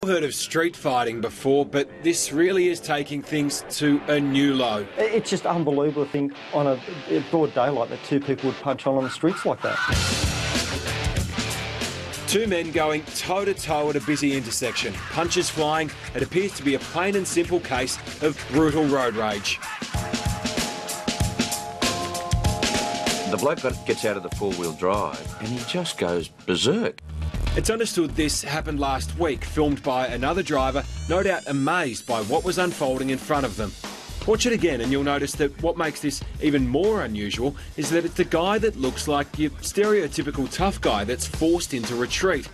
I've heard of street fighting before, but this really is taking things to a new low. It's just unbelievable to think on a broad daylight that two people would punch on the streets like that. Two men going toe-to-toe at a busy intersection. Punches flying. It appears to be a plain and simple case of brutal road rage. The bloke gets out of the four-wheel drive and he just goes berserk. It's understood this happened last week, filmed by another driver, no doubt amazed by what was unfolding in front of them. Watch it again and you'll notice that what makes this even more unusual is that it's the guy that looks like your stereotypical tough guy that's forced into retreat.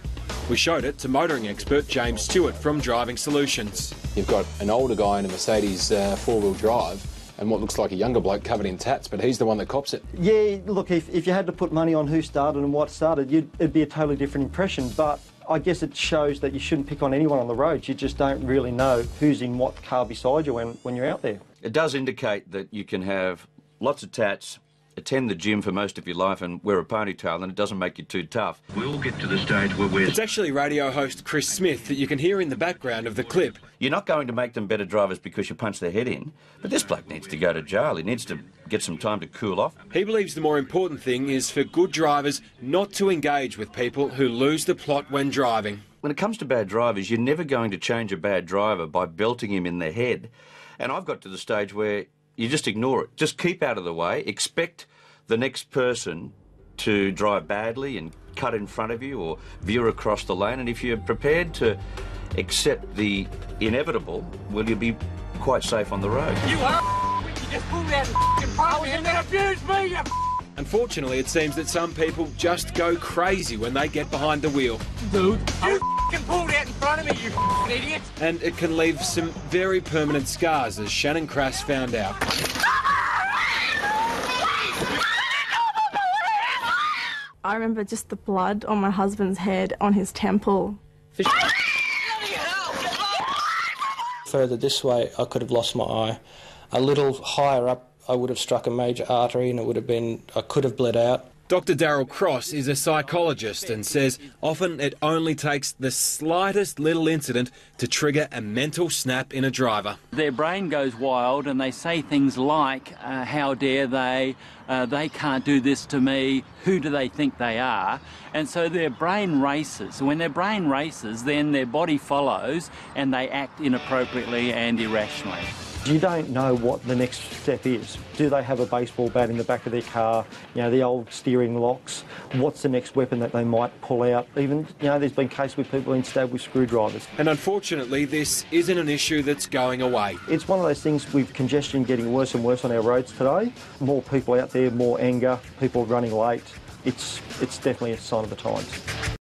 We showed it to motoring expert James Stewart from Driving Solutions. You've got an older guy in a Mercedes four-wheel drive and what looks like a younger bloke covered in tats, but he's the one that cops it. Yeah, look, if you had to put money on who started and what started, it'd be a totally different impression, but I guess it shows that you shouldn't pick on anyone on the road. You just don't really know who's in what car beside you when you're out there. It does indicate that you can have lots of tats, attend the gym for most of your life and wear a ponytail and it doesn't make you too tough. We'll get to the stage where we're... It's actually radio host Chris Smith that you can hear in the background of the clip. You're not going to make them better drivers because you punch their head in, but this bloke needs to go to jail. He needs to get some time to cool off. He believes the more important thing is for good drivers not to engage with people who lose the plot when driving. When it comes to bad drivers, you're never going to change a bad driver by belting him in the head. And I've got to the stage where you just ignore it. Just keep out of the way, expect the next person to drive badly and cut in front of you or veer across the lane, and if you're prepared to accept the inevitable, well, you'll be quite safe on the road. You are you just pulled out in front of me and then abused me, you Unfortunately, it seems that some people just go crazy when they get behind the wheel. dude. You pulled out in front of me, you idiot. And it can leave some very permanent scars, as Shannon Crass found out. I remember just the blood on my husband's head, on his temple. Further this way, I could have lost my eye. A little higher up, I would have struck a major artery and I could have bled out. Dr. Darryl Cross is a psychologist and says often it only takes the slightest little incident to trigger a mental snap in a driver. Their brain goes wild and they say things like, how dare they can't do this to me, who do they think they are? And so their brain races. When their brain races, then their body follows and they act inappropriately and irrationally. You don't know what the next step is. Do they have a baseball bat in the back of their car? You know, the old steering locks. What's the next weapon that they might pull out? Even, you know, there's been cases where people have been stabbed with screwdrivers. And unfortunately, this isn't an issue that's going away. It's one of those things with congestion getting worse and worse on our roads today. More people out there, more anger, people running late. It's definitely a sign of the times.